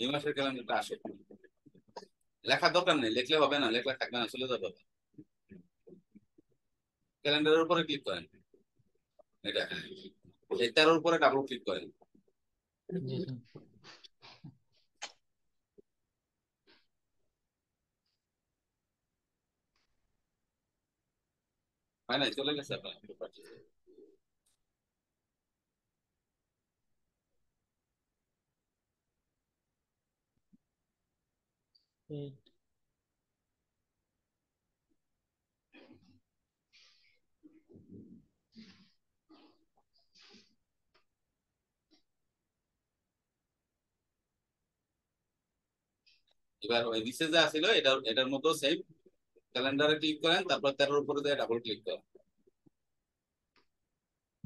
এই মাসের ক্যালেন্ডারটা আসে। লেখার দরকার নেই, লিখলে হবে না, লেখলে থাকবে না, চলে যাবে। ক্যালেন্ডারের উপরে ক্লিক করেন, এটা এই 13 উপরে ডাবল ক্লিক করেন। জি স্যার। হয় নাই, চলে গেছে আপনার। এবার ওই নিচে যা ছিল এটার এটার মতো সেম, ক্যালেন্ডারে ক্লিক করেন, তারপর 13 উপরে দিয়ে ডাবল ক্লিক করেন।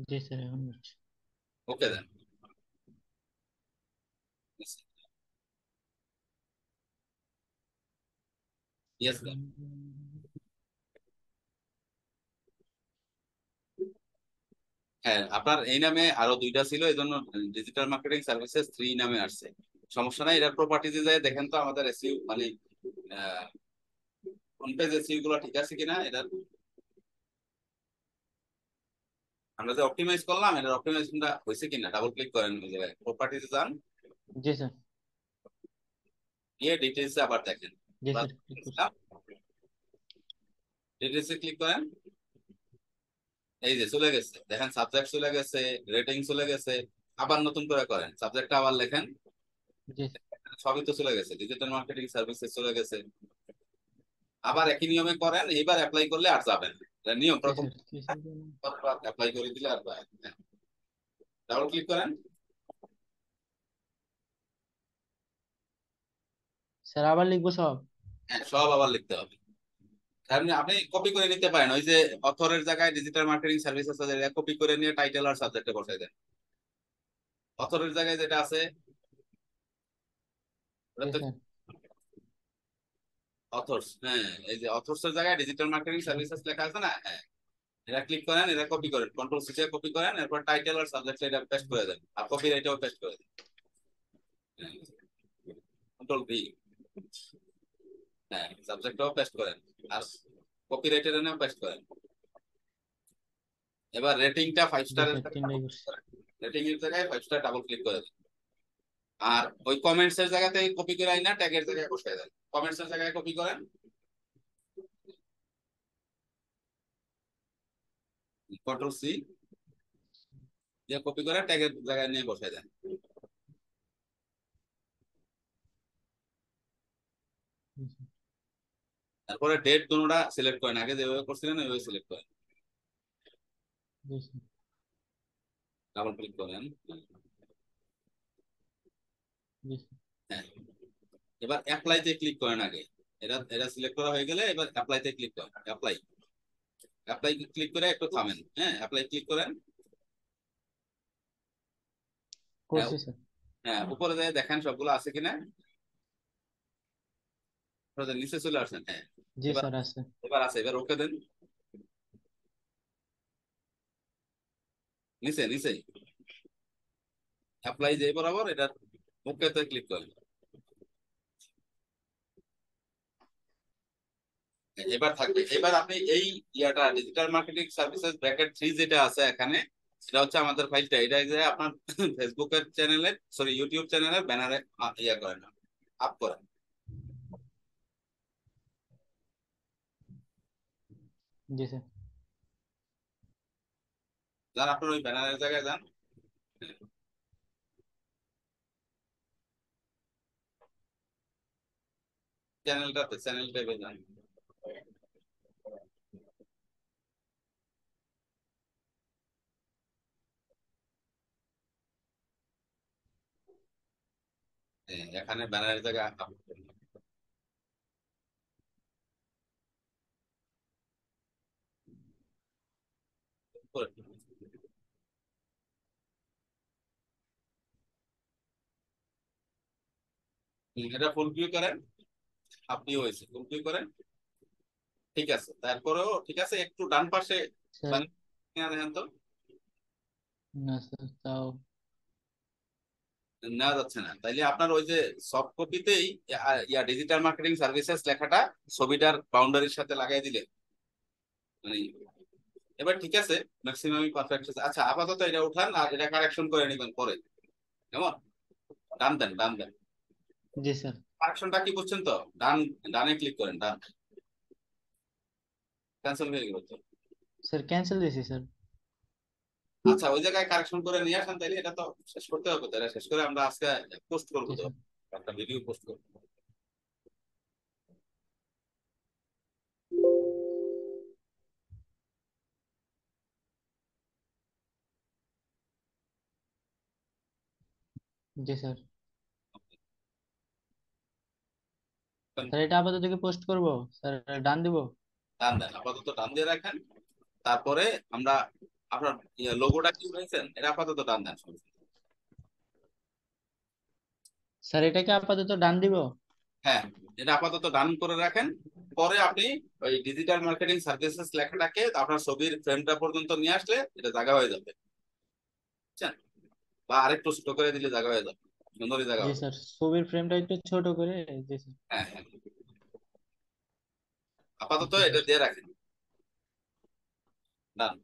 জি স্যার, এখন বুঝছি। ওকে দেন। ইয়েস দেন। হ্যাঁ, আপনার এই নামে আরো দুইটা ছিল, এই জন্য ডিজিটাল মার্কেটিং সার্ভিসেস 3 নামে আসছে। সমস্যা নাই, এটার প্রপার্টিতে যায় দেখেন তো আমাদের এসইউ মানে ফ্রন্ট পেজ এসইউ গুলো ঠিক আছে কিনা এটার। আমরা যে অপটিমাইজ করলাম এটার অপটিমাইজেশনটা হয়েছে কিনা ডাবল ক্লিক করেন, ওই জায়গায় প্রপার্টিতে যান, জি স্যার। গিয়ে ডিটেইলস আবার দেখেন। জি স্যার, ক্লিক করছি। ডিটেইলসে ক্লিক করেন, এই যে চলে গেছে দেখেন, সাবজেক্ট চলে গেছে, রেটিং চলে গেছে। আবার নতুন করে করেন, সাবজেক্টটা আবার লেখেন, জি সবই তো চলে গেছে, ডিজিটাল মার্কেটিং সার্ভিসেস চলে গেছে। আবার একই নিয়মে করেন, এইবার অ্যাপ্লাই করলে আর যাবেন না। এটা নিয়ম, জি প্রথম স্যার। কিসের জন্য? অ্যাপ্লাই করে দিলে আর ডাবল ক্লিক করেন। স্যার আবার লিখবো সব? হ্যাঁ, সব আবার লিখতে হবে। আপনি আপনি কপি করে নিতে পারেন, ওই যে অথরের জায়গায় ডিজিটাল মার্কেটিং সার্ভিসেস আছে, কপি করে নিয়ে টাইটেল আর সাবজেক্টে বসাই দেন। অথরের জায়গায় যেটা আছে ওটা জি তো স্যার। অথর্স, হ্যাঁ, এই যে অথর্স এর জায়গায় ডিজিটাল মার্কেটিং জি সার্ভিসেস লেখা আছে না, হ্যাঁ, এটা ক্লিক করেন, এটা কপি করেন, কন্ট্রোল সি দিয়ে কপি করেন, এরপর টাইটেল আর সাবজেক্ট এটা পেস্ট জি করে দেন, আর কপি রাইটেও পেস্ট করে দেন। কন্ট্রোল ভি, হ্যাঁ, সাবজেক্টও পেস্ট করেন, আর কপি রাইটের এনেও পেস্ট করেন। এবার রেটিংটা 5 জি স্টারের স্যার, তিনটাই করছি। রেটিং এর জায়গায় 5 স্টার ডাবল ক্লিক করে দেন। আর ওই কমেন্টস এর জায়গাতে কপি করে আইনা ট্যাগের জায়গায় বসায় দেন, কমেন্টস এর জায়গায় কপি করেন, কন্ট্রোল সি দিয়ে কপি করে ট্যাগের জায়গায় নিয়ে বসায় দেন। জি স্যার। তারপরে ডেট দুটোটা সিলেক্ট করেন, আগে যেভাবে করছিলেন ওইভাবে সিলেক্ট করেন, জি স্যার। ডাবল ক্লিক করেন। জি স্যার। হ্যাঁ, এবার অ্যাপ্লাইতে ক্লিক করেন আগে। এটা এটা সিলেক্ট করা হয়ে গেলে এবার অ্যাপ্লাইতে ক্লিক করেন, অ্যাপ্লাই, অ্যাপ্লাই ক্লিক করে একটু থামেন, হ্যাঁ, অ্যাপ্লাই ক্লিক করেন। হ্যাঁ, করছি স্যার। হ্যাঁ, উপরে যায় দেখেন সবগুলো আছে কিনা, আপনাদের নিচে চলে আসেন, হ্যাঁ, জি এবার স্যার, আছে। এবার আছে, এবার ওকে দেন, নিচে নিচে অ্যাপ্লাই যে বরাবর এটা ওকে তে ক্লিক করেন। এবার থাকবে, এবার আপনি এই ইয়াটা ডিজিটাল মার্কেটিং সার্ভিসেস ব্র্যাকেট 3 যেটা আছে এখানে, সেটা হচ্ছে আমাদের ফাইলটা, এটা যে আপনার ফেসবুকের চ্যানেলে, সরি ইউটিউব চ্যানেলের ব্যানারে ইয়া করেন, আপ করেন। জি স্যার। যান আপনার ওই ব্যানারের জায়গায় যান, চ্যানেলটাতে, চ্যানেল ট্যাবে যান। এখানে ব্যানারের জায়গায় up করেন। এটা ফুল ভিউ করেন, আপনি হয়েছে ফুল ভিউ করেন, ঠিক আছে, তারপরেও ঠিক আছে, একটু ডান পাশে স্যার। বান- দেখেন তো, না স্যার, তাও নেওয়া যাচ্ছে না, তাইলে আপনার ওই যে সফট কপিতেই ইয়া ডিজিটাল মার্কেটিং সার্ভিসেস লেখাটা ছবিটার বাউন্ডারির সাথে লাগাই দিলে মানে এবার ঠিক আছে, ম্যাক্সিমামই পারফেক্ট আছে। আচ্ছা আপাতত এটা উঠান আর এটা কারেকশন করে নেবেন পরে, কেমন? ডান দেন, ডান দেন। জি স্যার। কারেকশনটা কি বুঝছেন তো? ডান, ডানে ক্লিক করেন, ডান। ক্যান্সেল হয়ে গেল তো। স্যার ক্যান্সেল দিয়েছি স্যার। আচ্ছা ওই জায়গায় কারেকশন করে নিয়ে আসেন, তাইলে এটা তো শেষ করতে হবে, তাহলে শেষ করে আমরা আজকে পোস্ট করবো জি তো, স্যার। একটা ভিডিও পোস্ট করবো। জি স্যার। স্যার এটা আপাতত কি পোস্ট করব? স্যার ডান দিব? ডান দেন, আপাতত ডান দিয়ে রাখেন। তারপরে আমরা আপনার লোগোটা কি উঠাইছেন, এটা আপাতত ডান দেন। স্যার এটাকে আপাতত ডান দিব? হ্যাঁ, এটা আপাতত ডান করে রাখেন। পরে আপনি ওই ডিজিটাল মার্কেটিং সার্ভিসেস লেখাটাকে আপনার ছবির ফ্রেমটা পর্যন্ত নিয়ে আসলে এটা জায়গা হয়ে যাবে, বুঝছেন? বা আরেকটু ছোট করে দিলে জায়গা হয়ে যাবে, সুন্দরই জায়গা জি হবে। স্যার, ছবির ফ্রেমটা একটু ছোট করে। জি স্যার। হ্যাঁ হ্যাঁ, আপাতত জি এটা স্যার। দিয়ে রাখেন, ডান।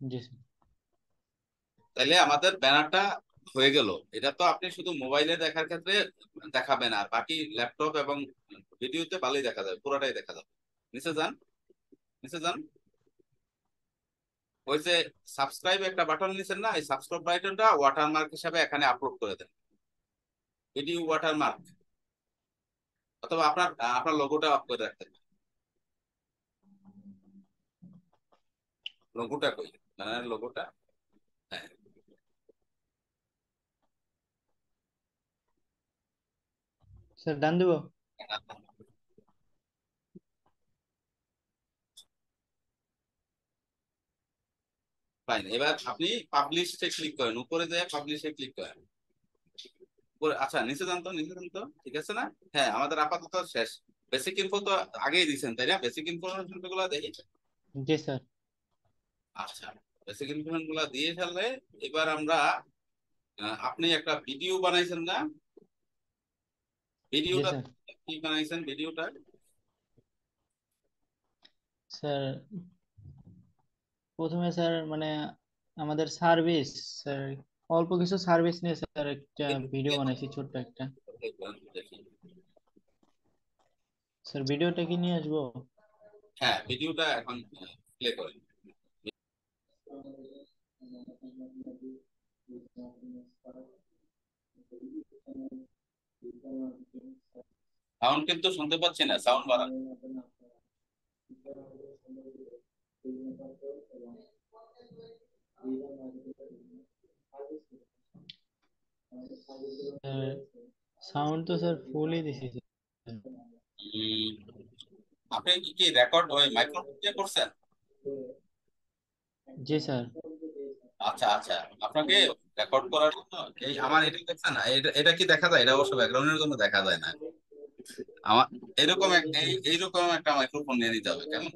জি স্যার। তাইলে আমাদের ব্যানারটা হয়ে গেল। এটা তো আপনি শুধু মোবাইলে দেখার ক্ষেত্রে দেখাবেন, আর বাকি ল্যাপটপ এবং ভিডিওতে ভালোই দেখা যাবে, পুরোটাই দেখা যাবে। নিচে যান, নিচে যান। ওই যে সাবস্ক্রাইব একটা বাটন নিছেন না, এই সাবস্ক্রাইব বাটনটা ওয়াটারমার্ক হিসাবে এখানে আপলোড করে দেন, ভিডিও ওয়াটারমার্ক। অথবা আপনার আপনার লোগোটা অফ করে রাখতে পারেন। লোগোটা কই, ব্যানারের লোগোটা? হ্যাঁ, স্যার ডান দিব? ফাইন। এবার আপনি পাবলিশে ক্লিক করেন, উপরে যায় পাবলিশে ক্লিক করেন। আচ্ছা নিচে যান তো, নিচে যান তো, ঠিক আছে না? হ্যাঁ, আমাদের আপাতত শেষ। বেসিক ইনফো তো আগেই দিয়েছেন তাই না? বেসিক ইনফরমেশন গুলো দেখি। জি স্যার। আচ্ছা, বেসিক ইনফরমেশন গুলো দিয়ে ফেললে এবার আমরা আপনি একটা ভিডিও বানাইছেন না? জি ভিডিওটা স্যার। কি বানাইছেন ভিডিওটা? স্যার প্রথমে স্যার মানে আমাদের সার্ভিস, স্যার অল্প কিছু সার্ভিস নিয়ে স্যার একটা ভিডিও বানাইছি, ছোট্ট একটা। দেখি। স্যার ভিডিওটা কি নিয়ে আসবো? হ্যাঁ, ভিডিওটা এখন প্লে করেন। সাউন্ড কিন্তু শুনতে পাচ্ছি না, সাউন্ড বাড়ান। সাউন্ড তো স্যার ফুলই দিছি স্যার। উম, আপনি কি কি রেকর্ড ওই মাইক্রোফোন দিয়ে করছেন? জি স্যার। আচ্ছা আচ্ছা, আপনাকে রেকর্ড করার জন্য এই আমার এটা দেখছেন না, এটা এটা কি দেখা যায়? এটা অবশ্য ব্যাকগ্রাউন্ডের জন্য দেখা যায় না। আমার এরকম এইরকম একটা মাইক্রোফোন নিয়ে নিতে হবে, কেমন?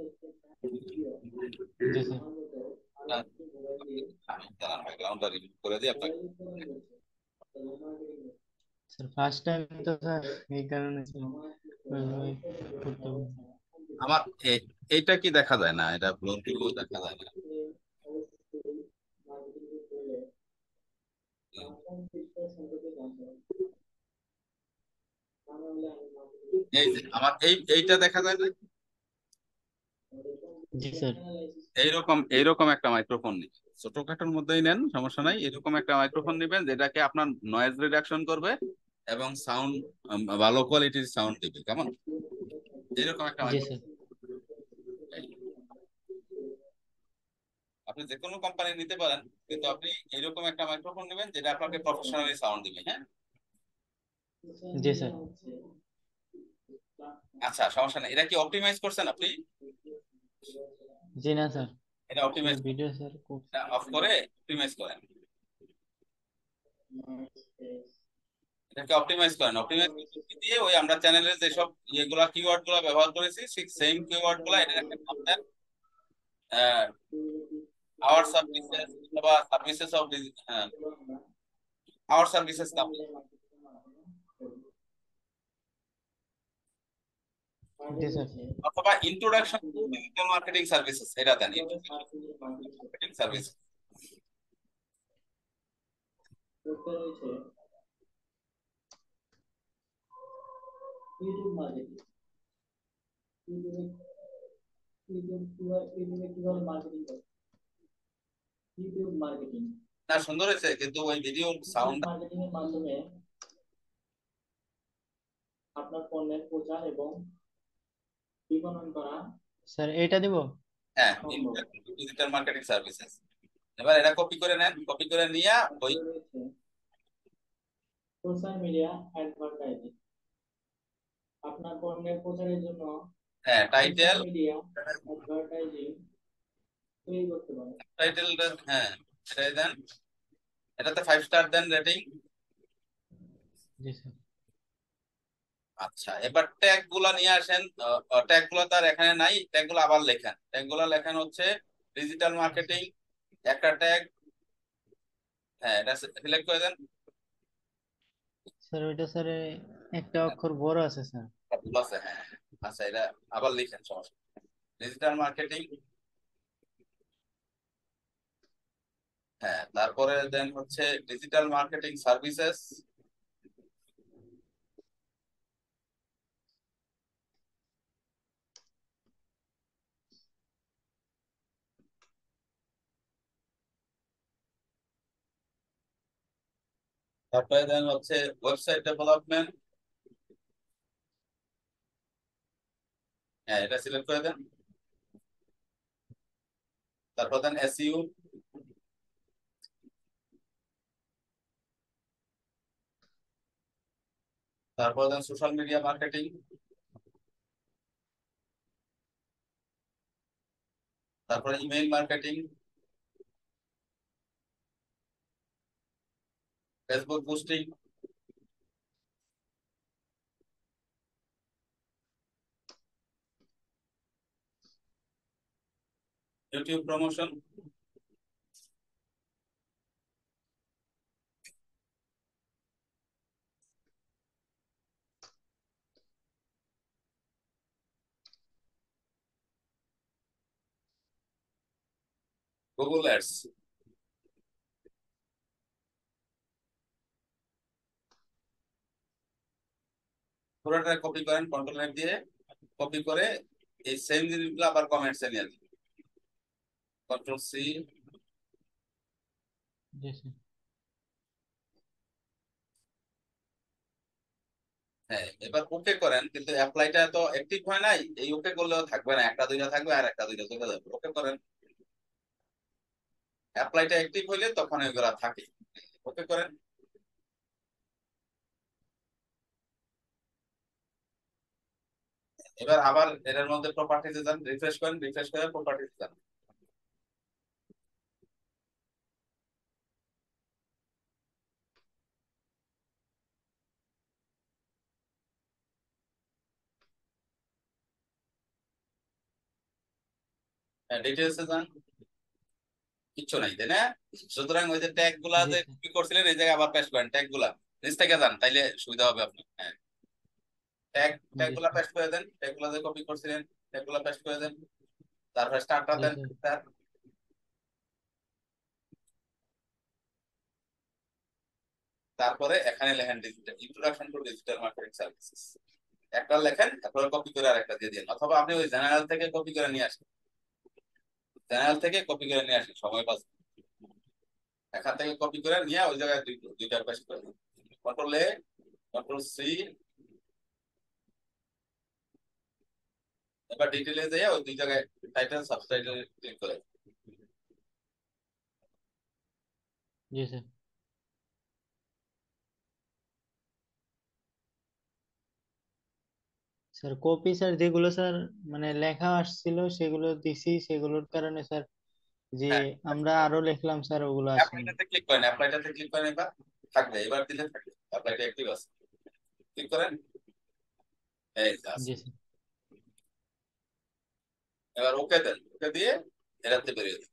জি স্যার। আমি দাঁড়ান ব্যাকগ্রাউন্ডটা রিমুভ করে দিই আপনাকে। স্যার ফার্স্ট টাইম তো স্যার, এই কারণে স্যার ওইভাবে করতে হবে। আমার এইটা কি দেখা যায় না? এটা ব্লur টুকু দেখা যায় না। এই যে আমার এইটা দেখা যায় না। জি স্যার। এইরকম এইরকম একটা মাইক্রোফোন নিন, ছোটখাটোর মধ্যেই নেন, সমস্যা নাই। এরকম একটা মাইক্রোফোন নেবেন যেটাকে আপনার নয়েজ রিডাকশন করবে এবং সাউন্ড ভালো কোয়ালিটির সাউন্ড দিবে, কেমন? এরকম একটা জি স্যার। মাইক্রোফোন। আপনি যে কোনো কোম্পানি নিতে পারেন, কিন্তু আপনি এরকম একটা মাইক্রোফোন নেবেন যেটা আপনাকে প্রফেশনালি সাউন্ড দিবে, হ্যাঁ? জি স্যার। আচ্ছা সমস্যা নেই। এটা কি অপটিমাইজ করছেন আপনি? জি না স্যার, এটা শুধু অপটিমাইজ, ভিডিও স্যার করছি। অফ করে অপটিমাইজ করেন। এটাকে অপটিমাইজ করেন, অপটিমাইজ দিয়ে ওই আমরা চ্যানেলের যেসব ইয়েগুলা কিওয়ার্ড গুলা ব্যবহার করেছি ঠিক সেম কিওয়ার্ড গুলা এটা একটা নাম দেন, আওয়ার সার্ভিসেস অথবা সার্ভিসেস অফ, হ্যাঁ আওয়ার সার্ভিসেস নাম, জি স্যার। অথবা introduction to digital marketing services, এটা দেন, ইন্ট্রোডাকশন টু মার্কেটিং সার্ভিস। না সুন্দর হয়েছে, কিন্তু ওই ভিডিও সাউন্ড। স্যার এটা দিব। হ্যাঁ, introduction to digital marketing services. এবার এটা কপি করে নেন, কপি করে নিয়ে ওই, হ্যাঁ টাইটেল, টাইটেল, হ্যাঁ এটাই দেন, এটাতে 5 স্টার দেন রেটিং। জি স্যার। আচ্ছা, এবার ট্যাগ গুলা নিয়ে আসেন। ট্যাগ গুলা তার এখানে নাই, ট্যাগ গুলো আবার লেখেন। ট্যাগ গুলা লেখেন হচ্ছে ডিজিটাল মার্কেটিং, একটা ট্যাগ। হ্যাঁ, এটা সিলেক্ট করে দেন। স্যার ওইটা স্যার একটা অক্ষর বড় আছে স্যার। ভুল আছে, হ্যাঁ। আচ্ছা, এটা আবার লিখেন, সমস্যা, ডিজিটাল মার্কেটিং। হ্যাঁ, তারপরে দেন হচ্ছে ডিজিটাল মার্কেটিং সার্ভিসেস। তারপরে দেন হচ্ছে ওয়েবসাইট ডেভেলপমেন্ট। হ্যাঁ, এটা সিলেক্ট করে দেন। তারপর দেন এসইউ। তারপর দেন সোশ্যাল মিডিয়া মার্কেটিং। তারপরে email marketing, Facebook boosting, YouTube promotion, Google ads. পুরোটা কপি করেন, কন্ট্রোল এফ দিয়ে কপি করে এই সেম জিনিসগুলো আবার কমেন্টসে নিয়ে আসবেন, কন্ট্রোল সি। জি স্যার। হ্যাঁ, এবার ওকে করেন, কিন্তু অ্যাপ্লাইটা তো অ্যাক্টিভ হয় নাই, এই ওকে করলেও থাকবে না, একটা দুইটা থাকবে আর একটা দুইটা চলে যাবে। ওকে করেন, অ্যাপ্লাইটা অ্যাক্টিভ হইলে তখন এগুলা থাকে। ওকে করেন। এবার আবার এর মধ্যে প্রপার্টিতে যান, রিফ্রেশ করেন, রিফ্রেশ করে প্রপার্টিতে যান। হ্যাঁ, ডিটেলসে যান, কিচ্ছু নাই, তাই না? সুতরাং ওই যে ট্যাগ গুলা জি যে স্যার। কি করছিলেন, এই জায়গায় আবার পেস্ট করেন ট্যাগ গুলা, নিচ থেকে যান, তাইলে সুবিধা হবে আপনার। হ্যাঁ, ট্যাগ ট্যাগ জি গুলা স্যার। পেস্ট করে দেন, ট্যাগ গুলা যে কপি করছিলেন ট্যাগ গুলা পেস্ট করে দেন। তারপরে স্টার্টটা জি দেন, স্যার। তারপরে এখানে লেখেন digital introduction to digital marketing services, একটা লেখেন, তারপরে কপি করে আরেকটা দিয়ে দিন, অথবা আপনি ওই জেনারেল থেকে কপি করে নিয়ে আসেন, জেনারেল থেকে কপি করে নিয়ে আসেন, সময় পাস। এখান থেকে কপি করে নিয়ে ওই জায়গায় দুইটা পেস্ট করে দিন, কন্ট্রোল এ, কন্ট্রোল সি। এবার ডিটেলে যেয়ে ওই দুই জায়গায় টাইটেল সাবটাইটেল ক্লিক করে। জি স্যার। স্যার কপি স্যার যেগুলো স্যার মানে লেখা আসছিল সেগুলো দিছি, সেগুলোর কারণে স্যার যে হ্যাঁ, আমরা আরো লিখলাম স্যার ওগুলো আসেনি। অ্যাপ্লাইটাতে ক্লিক করেন, অ্যাপ্লাইটাতে ক্লিক করেন, এবার থাকবে, এবার দিলে থাকবে, অ্যাপ্লাইটা অ্যাক্টিভ আছে, ক্লিক করেন, এই যে আছে। জি স্যার। এবার ওকে দেন, ওকে দিয়ে এটাতে বেরিয়ে যান।